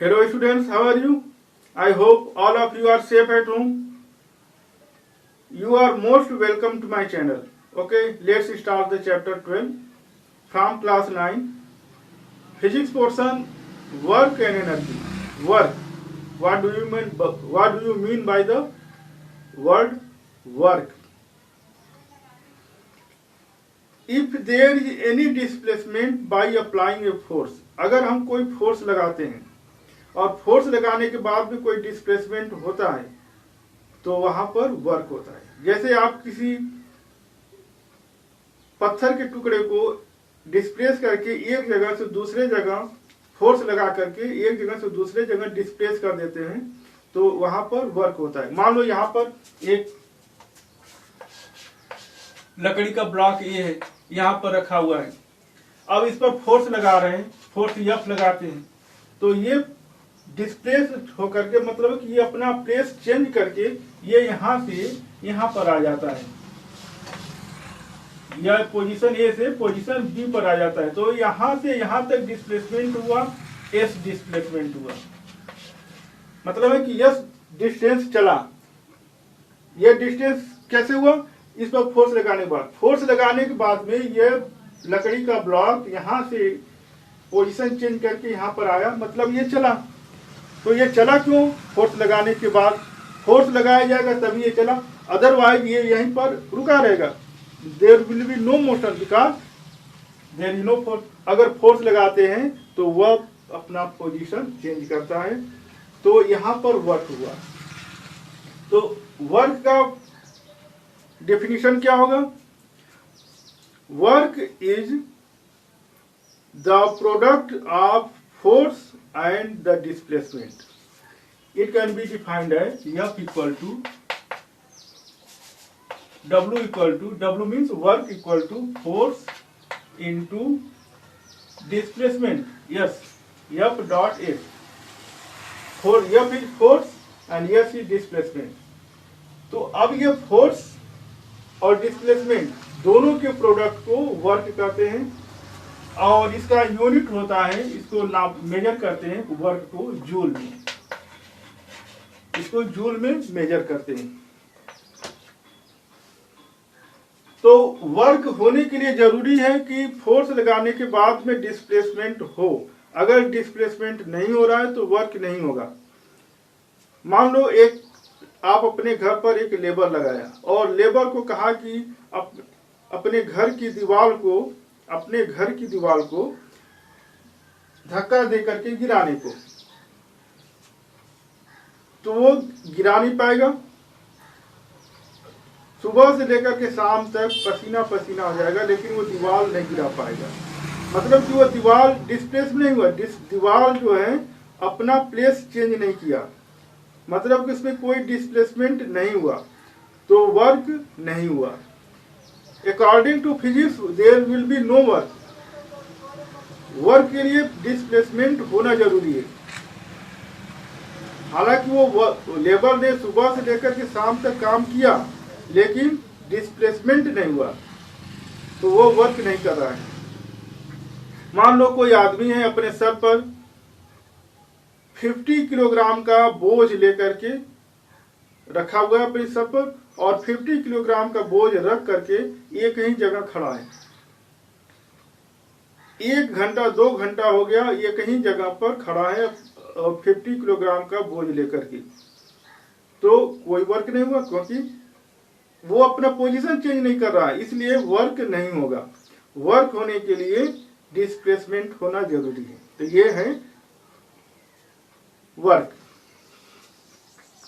Hello students, how are you? I hope all of you are safe at home. You are most welcome to my channel. Okay, let's start the chapter 12 from class 9. Physics portion, work and energy. Work. What do you mean by the word work? If there is any displacement by applying a force, अगर हम कोई force लगाते हैं और force लगाने के बाद भी कोई डिस्प्लेसमेंट होता है तो वहां पर वर्क होता है। जैसे आप किसी पत्थर के टुकड़े को डिस्प्लेस करके एक जगह से दूसरे जगह फोर्स लगा करके एक जगह से दूसरे जगह डिस्प्लेस कर देते हैं तो वहां पर वर्क होता है। मान लो यहां पर एक लकड़ी का ब्लॉक ये है, यहां पर रखा हुआ है। अब इस पर फोर्स लगा रहे हैं, फोर्स F लगाते हैं तो ये डिस्प्लेस होकर के मतलब कि ये अपना प्लेस चेंज करके ये यहां से यहां पर आ जाता है, या पोजीशन ए से पोजीशन बी पर आ जाता है। तो यहां से यहां तक डिस्प्लेसमेंट हुआ, एस डिस्प्लेसमेंट हुआ। मतलब है कि यस डिस्टेंस चला। ये डिस्टेंस कैसे हुआ? इस पर फोर्स लगाने के बाद, फोर्स लगाने के बाद में ये लकड़ी का ब्लॉक यहां से पोजीशन चेंज करके यहां पर आया, मतलब ये चला। तो ये चला क्यों? फोर्स लगाने के बाद फोर्स लगाया जाएगा तभी ये चला, अदरवाइज ये यहीं पर रुका रहेगा। There will be no motion because there is no force. अगर फोर्स लगाते हैं तो वह अपना पोजीशन चेंज करता है। तो यहां पर वर्क हुआ। तो वर्क का डेफिनेशन क्या होगा? Work is the product of force and the displacement. It can be defined as F equal to W means work equal to force into displacement. Yes, F dot S. For F is force and S is displacement. तो अब ये force और displacement दोनों के product को work कहते हैं और इसका यूनिट होता है, इसको नाप मेजर करते हैं वर्क को जूल में, इसको जूल में मेजर करते हैं। तो वर्क होने के लिए जरूरी है कि फोर्स लगाने के बाद में डिस्प्लेसमेंट हो। अगर डिस्प्लेसमेंट नहीं हो रहा है तो वर्क नहीं होगा। मान लो आप अपने घर पर एक लेबर लगाया और लेबर को कहा कि अपने घर की दीवार को धक्का दे करके गिराने को, तो वो गिरा नहीं पाएगा। सुबह से लेकर के शाम तक पसीना पसीना हो जाएगा लेकिन वो दीवार नहीं गिरा पाएगा। मतलब कि वो दीवार डिस्प्लेस नहीं हुआ, दीवार जो है अपना प्लेस चेंज नहीं किया, मतलब कि इसमें कोई डिस्प्लेसमेंट नहीं हुआ, तो वर्क नहीं हुआ। According to physics, there will be no work. Work के लिए डिस्प्लेसमेंट होना जरूरी है। हालांकि वो लेबर ने सुबह से लेकर के शाम तक काम किया लेकिन डिस्प्लेसमेंट नहीं हुआ तो वो वर्क नहीं कर रहा है। मान लो कोई आदमी है अपने सर पर 50 किलोग्राम का बोझ लेकर के रखा हुआ है अपने सर पर और 50 किलोग्राम का बोझ रख करके एक ही जगह खड़ा है। 1 घंटा 2 घंटा हो गया एक ही जगह पर खड़ा है और 50 किलोग्राम का बोझ लेकर के, तो कोई वर्क नहीं हुआ क्योंकि वो अपना पोजीशन चेंज नहीं कर रहा है, इसलिए वर्क नहीं होगा। वर्क होने के लिए डिस्प्लेसमेंट होना जरूरी है। तो ये है वर्क।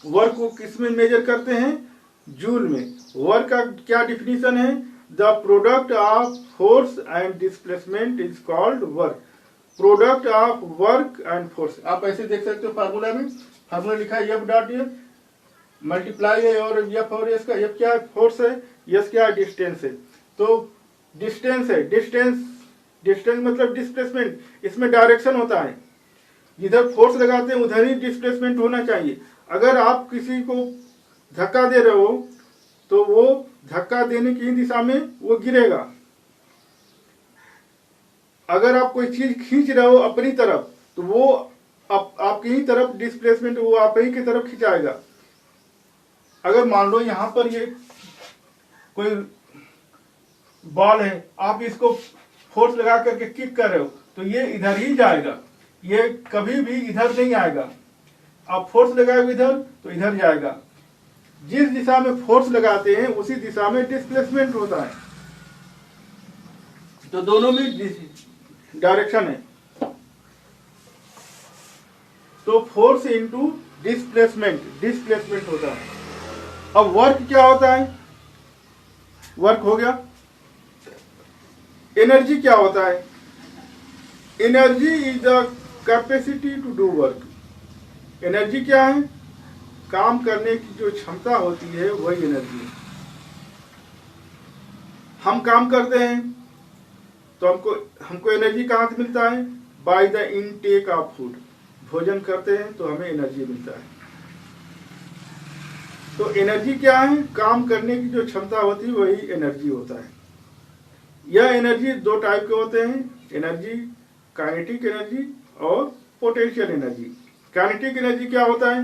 वर्क को किस में मेजर करते हैं? जूल में। वर्क का क्या डिफिनीशन है? The product of force and displacement is called work. Product of work and force, आप ऐसे देख सकते हो फार्मूला में, फार्मूला लिखा है F डॉट S, मल्टीप्लाई है और F और S का, F क्या है? फोर्स है, S क्या है? डिस्टेंस है। तो डिस्टेंस है, डिस्टेंस मतलब डिस्प्लेसमेंट, इसमें डायरेक्शन होता है, जिधर फोर्स लगाते हैं उधर ही डिस्प्लेसमेंट होना चाहिए। अगर आप किसी को धक्का दे रहे हो तो वो धक्का देने की दिशा में वो गिरेगा। अगर आप कोई चीज खींच रहे हो अपनी तरफ तो वो आपकी ही तरफ डिस्प्लेसमेंट, वो आप ही की तरफ खिंचाएगा। अगर मान लो यहाँ पर ये कोई बॉल है, आप इसको फोर्स लगा करके किक कर रहे हो तो ये इधर ही जाएगा, ये कभी भी इधर नहीं आएगा। आप फोर्स लगाए इधर तो इधर जाएगा। जिस दिशा में फोर्स लगाते हैं उसी दिशा में डिस्प्लेसमेंट होता है। तो दोनों में डायरेक्शन है। तो फोर्स इनटू डिस्प्लेसमेंट होता है। अब वर्क क्या होता है? वर्क हो गया। एनर्जी क्या होता है? Energy is the capacity to do work. Energy क्या है? काम करने की जो क्षमता होती है वही एनर्जी है। हम काम करते हैं तो हमको एनर्जी कहाँ से मिलता है? By the intake of food. भोजन करते हैं तो हमें एनर्जी मिलता है। तो एनर्जी क्या है? काम करने की जो क्षमता होती है वही एनर्जी होता है। यह एनर्जी दो टाइप के होते हैं, एनर्जी काइनेटिक एनर्जी और पोटेंशियल एनर्जी। काइनेटिक एनर्जी क्या होता है?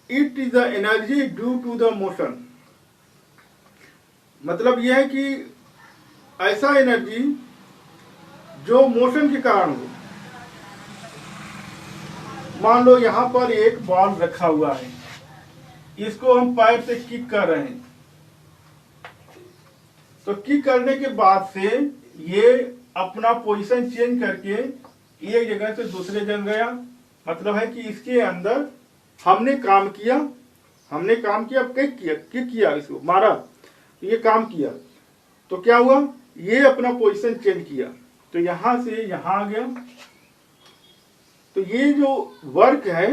It is the energy due to the motion. मतलब यह है कि ऐसा एनर्जी जो मोशन के कारण हो। मान लो यहां पर एक बॉल रखा हुआ है, इसको हम पैर से किक कर रहे हैं, तो किक करने के बाद से ये अपना पोजीशन चेंज करके एक जगह से दूसरे जगह गया। मतलब है कि इसके अंदर हमने काम किया, किक किया, इसको मारा, तो ये काम किया, तो क्या हुआ? ये अपना पोजीशन चेंज किया, तो यहां से यहां आ गया। तो ये जो वर्क है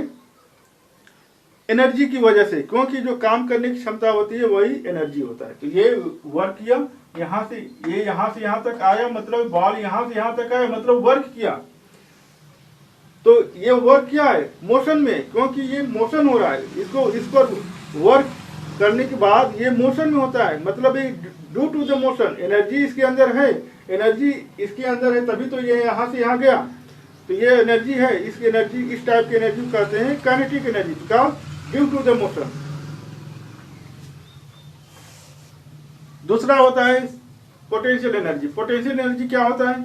एनर्जी की वजह से, क्योंकि जो काम करने की क्षमता होती है वही एनर्जी होता है। तो ये वर्क किया, यहां से यहां तक आया, मतलब बॉल यहां से यहां तक आया, मतलब वर्क किया। तो ये वर्क क्या है? मोशन में, क्योंकि ये मोशन हो रहा है, इस पर वर्क करने के बाद ये मोशन में होता है। मतलब ये due to the motion, energy इसके अंदर है, तभी तो ये यहां से यहां गया। तो ये एनर्जी है, इसकी एनर्जी, इस टाइप की एनर्जी कहते हैं kinetic energy, because due to the motion. दूसरा होता है पोटेंशियल एनर्जी। पोटेंशियल एनर्जी क्या होता है?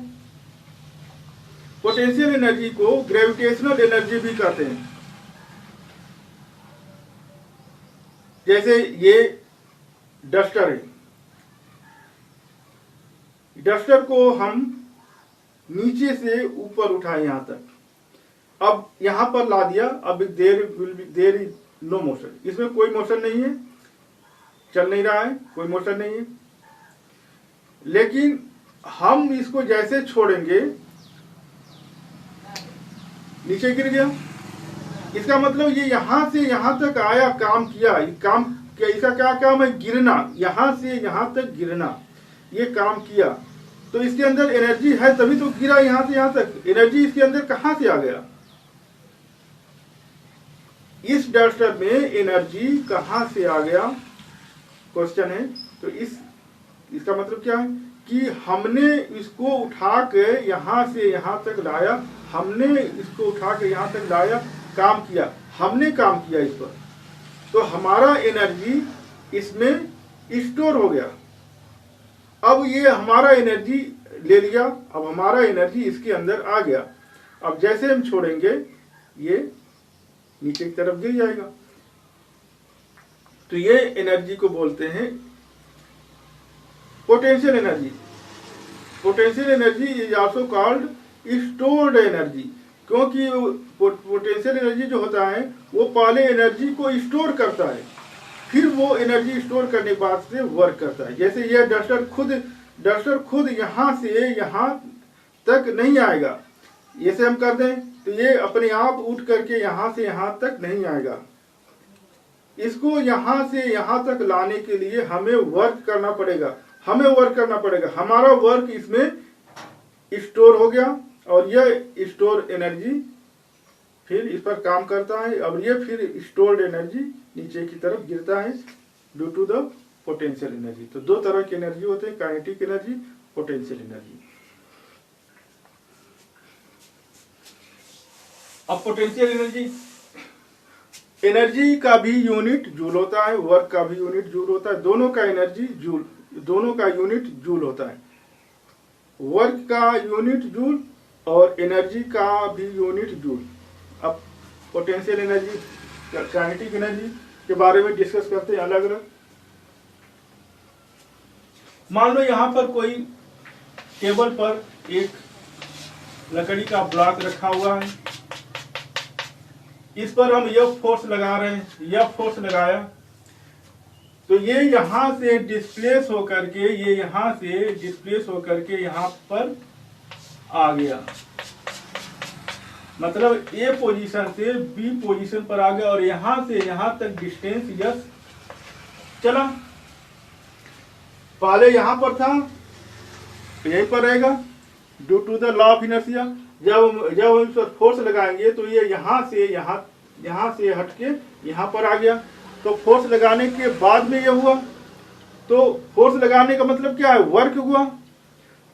पोटेंशियल एनर्जी को ग्रेविटेशनल एनर्जी भी कहते हैं। जैसे ये डस्टर है, डस्टर को हम नीचे से ऊपर उठाए यहां तक, अब यहां पर ला दिया, अब देर इज नो मोशन, इसमें कोई मोशन नहीं है, चल नहीं रहा है, कोई मोशन नहीं है। लेकिन हम इसको जैसे छोड़ेंगे नीचे गिर गया। इसका मतलब ये यहां से यहां तक आया, काम किया, इसका क्या काम है? गिरना, यहां से यहां तक गिरना, ये काम किया। तो इसके अंदर एनर्जी है, तभी तो गिरा यहां से यहां तक। एनर्जी इसके अंदर कहां से आ गया? इस डस्टर में एनर्जी कहां से आ गया, क्वेश्चन है। तो इसका मतलब क्या है कि हमने इसको उठा के यहां से यहां तक लाया, काम किया, हमने काम किया इस पर, तो हमारा एनर्जी इसमें स्टोर हो गया। अब ये हमारा एनर्जी ले लिया, अब हमारा एनर्जी इसके अंदर आ गया। अब जैसे हम छोड़ेंगे ये नीचे की तरफ गिर जाएगा। तो ये एनर्जी को बोलते हैं potential energy. Potential energy is also called stored energy, क्योंकि पोटेंशियल एनर्जी जो होता है वो पहले एनर्जी को स्टोर करता है, फिर वो एनर्जी स्टोर करने के बाद से वर्क करता है। जैसे यह डस्टर खुद यहां से यहां तक नहीं आएगा, जैसे हम कर दें तो ये अपने आप उठ करके यहां से यहां तक नहीं आएगा। इसको यहां से यहां तक लाने के लिए हमें वर्क करना पड़ेगा, हमारा वर्क इसमें स्टोर हो गया, और यह स्टोर एनर्जी फिर इस पर काम करता है, और ये फिर स्टोर्ड एनर्जी नीचे की तरफ गिरता है due to the potential energy. तो दो तरह की एनर्जी होते हैं, काइनेटिक एनर्जी, पोटेंशियल एनर्जी। अब पोटेंशियल एनर्जी, एनर्जी का भी यूनिट जूल होता है, वर्क का भी यूनिट जूल होता है, दोनों का एनर्जी जूल, दोनों का यूनिट जूल होता है। वर्क का यूनिट जूल और एनर्जी का भी यूनिट जूल। अब पोटेंशियल एनर्जी, काइनेटिक एनर्जी के बारे में डिस्कस करते हैं अलग अलग। मान लो यहां पर कोई टेबल पर एक लकड़ी का ब्लॉक रखा हुआ है, इस पर हम यह फोर्स लगा रहे हैं, यह फोर्स लगाया तो ये यहां से डिस्प्लेस होकर के, ये यहां से डिस्प्लेस होकर के यहां पर आ गया, मतलब ए पोजीशन से बी पोजीशन पर आ गया और यहां से यहां तक डिस्टेंस यस चला। पहले यहां पर था तो यहीं पर रहेगा due to the law of inertia. जब हम इस पर फोर्स लगाएंगे तो ये यहां से हटके यहां पर आ गया। तो फोर्स लगाने के बाद में ये हुआ, तो फोर्स लगाने का मतलब क्या है, वर्क हुआ।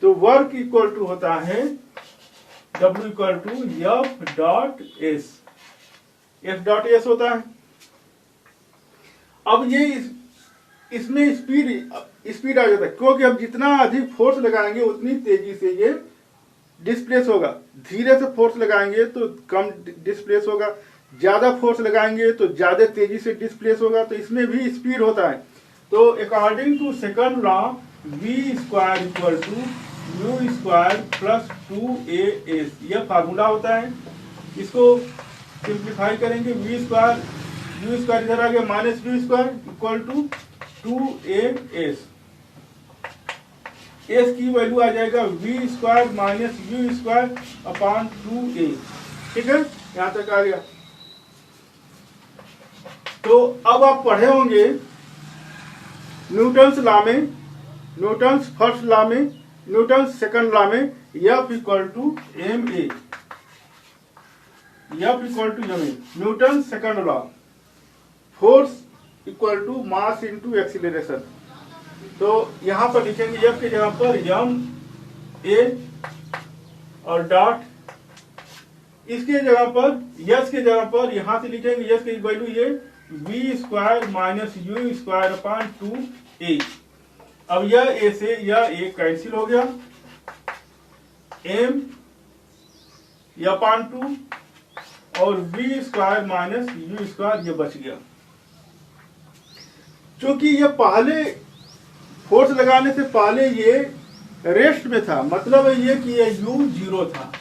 तो वर्क इक्वल टू होता है W equal to F dot S, F dot S होता है। अब ये इसमें स्पीड आ जाता है, क्योंकि अब जितना अधिक फोर्स लगाएंगे उतनी तेजी से ये डिस्प्लेस होगा। धीरे से फोर्स लगाएंगे तो कम डिस्प्लेस होगा, ज्यादा फोर्स लगाएंगे तो ज्यादा तेजी से डिस्प्लेस होगा। तो इसमें भी स्पीड होता है। तो according to second law v square equal to u square plus 2as, यह फार्मूला होता है। इसको सिंप्लीफाई करेंगे, v स्क्वायर, u स्क्वायर इधर आ गया minus v square equal to 2as, s की वैल्यू आ जाएगा v square minus u square upon 2a। ठीक है, यहां तक आ गया। तो अब आप पढ़े होंगे न्यूटन्स लॉ में, न्यूटन्स फर्स्ट लॉ में, न्यूटन्स सेकंड लॉ में F equal to M A, F equal to M A. Newton second law, force equal to mass into acceleration. तो यहां पर लिखेंगे F के जगह पर एम ए और डॉट, इसके जगह पर यस के जगह पर यहां से लिखेंगे यस की वैल्यू ये v square minus u square upon 2a। अब यह a से यह a कैंसिल हो गया, m अपॉन 2 और v square minus u square ये बच गया। क्योंकि ये पहले फोर्स लगाने से पहले ये रेस्ट में था, मतलब ये कि ये u 0 था।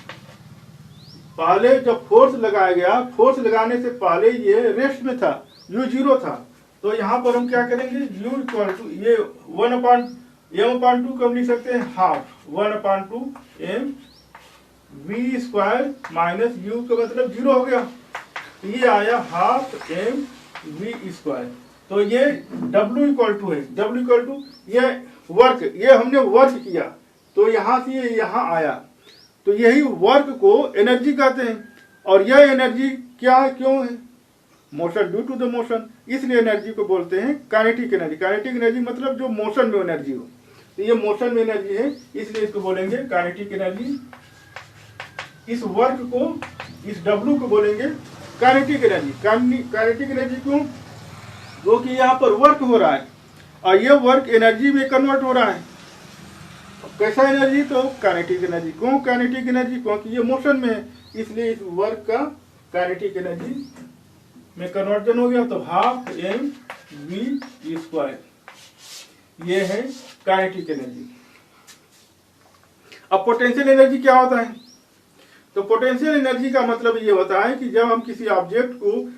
पहले जब फोर्स लगाया गया, फोर्स लगाने से पहले ये रेस्ट में था, u 0 था। तो यहाँ पर हम क्या करेंगे, u इक्वल टू ये 1/m/2 कब लिख सकते हैं, half 1/2 m v square minus u का मतलब 0 हो गया, ये आया हाफ m v स्क्वायर। तो ये w इक्वल टू है, w इक्वल टू ये वर्क, ये हमने वर्क किया तो यहाँ से ये यहाँ आया, तो यही वर्क को एनर्जी कहते हैं। और यह एनर्जी क्या है, क्यों है, motion, due to the motion, इसलिए एनर्जी को बोलते हैं काइनेटिक एनर्जी। काइनेटिक एनर्जी मतलब जो मोशन में एनर्जी हो, तो ये मोशन में एनर्जी है, इसलिए इसको बोलेंगे काइनेटिक एनर्जी। इस वर्क को, इस W को बोलेंगे काइनेटिक एनर्जी। काइनेटिक एनर्जी क्यों, क्योंकि यहाँ पर वर्क हो रहा है और ये वर्क एनर्जी में कन्वर्ट हो रहा है। कैसा एनर्जी, तो काइनेटिक एनर्जी। क्यों काइनेटिक एनर्जी, क्योंकि ये मोशन में है, इसलिए इस वर्क का काइनेटिक एनर्जी में कन्वर्जन हो गया। तो हाफ m v स्क्वायर, ये है काइनेटिक एनर्जी। अब पोटेंशियल एनर्जी क्या होता है, तो पोटेंशियल एनर्जी का मतलब ये होता है कि जब हम किसी ऑब्जेक्ट को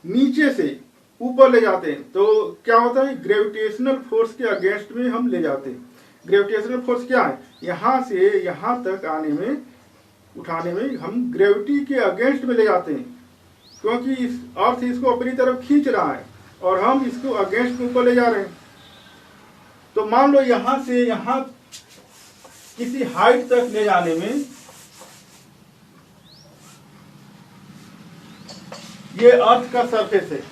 नीचे से ऊपर ले जाते हैं तो क्या होता है, ग्रेविटेशनल फोर्स के अगेंस्ट में हम ले जाते हैं। ग्रेविटेशनल फोर्स क्या है, यहाँ से यहाँ तक आने में, उठाने में हम ग्रेविटी के अगेंस्ट में ले जाते हैं, क्योंकि इस अर्थ इसको अपनी तरफ खींच रहा है और हम इसको अगेंस्ट में ऊपर ले जा रहे हैं। तो मान लो यहाँ से यहाँ किसी हाइट तक ले जाने में ये अर्थ का सरफेस है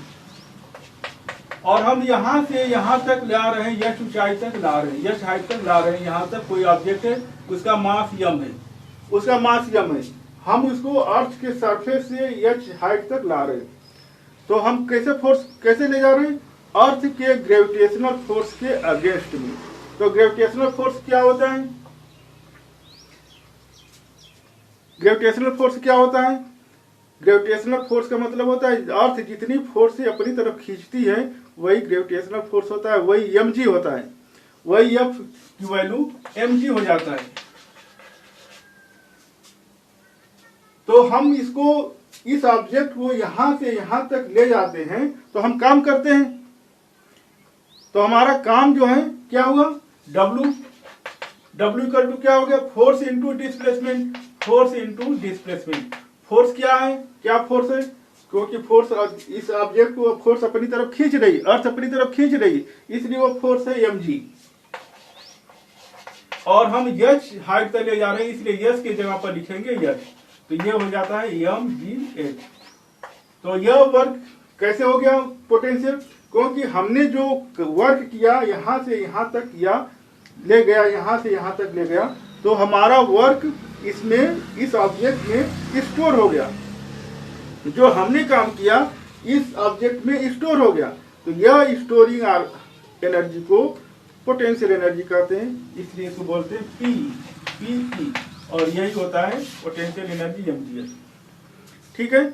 और हम यहाँ से यहाँ तक ला रहे हैं, यश ऊंचाई तक ला रहे हैं, यश हाइट तक ला रहे हैं। यहाँ तक कोई ऑब्जेक्ट है, उसका मास यम है, उसका मास यम है। हम उसको अर्थ के सरफेस से h हाइट तक ला रहे हैं। तो हम कैसे ले जा रहे हैं? अर्थ के ग्रेविटेशनल फोर्स के अगेंस्ट में। तो ग्रेविटेशनल फोर्स क्या होता है? ग्रेविटेशनल फोर्स क्या होता है? ग्रेविटेशनल फोर्स का मतलब होता है अर्थ जितनी फोर्स से अपनी तरफ खींचती है वही ग्रेविटेशनल फोर्स होता है, वही mg होता है, वही F की वैल्यू mg हो जाता है। तो हम इस ऑब्जेक्ट को यहां से यहां तक ले जाते हैं तो हम काम करते हैं। तो हमारा काम जो है क्या हुआ? W इक्वल टू क्या हो गया? Force into displacement. Force into displacement. Force क्या है? क्या फोर्स है? क्योंकि फोर्स इस ऑब्जेक्ट को फोर्स अपनी तरफ खींच रही, अर्थ अपनी तरफ खींच रही, इसलिए वो फोर्स है mg। और हम h हाइट तक ले जा रहे हैं इसलिए h की जगह पर लिखेंगे h। तो ये हो जाता है mgh। तो यह वर्क कैसे हो गया पोटेंशियल? क्योंकि हमने जो वर्क किया यहां से यहां तक किया, ले गया, यहां से यहां तक ले गया, तो हमारा वर्क इसमें इस ऑब्जेक्ट में स्टोर हो गया। जो हमने काम किया इस ऑब्जेक्ट में स्टोर हो गया। तो यह स्टोरिंग एनर्जी को पोटेंशियल एनर्जी कहते हैं, इसलिए इसको बोलते हैं पी। और यही होता है पोटेंशियल एनर्जी mgh। ठीक है।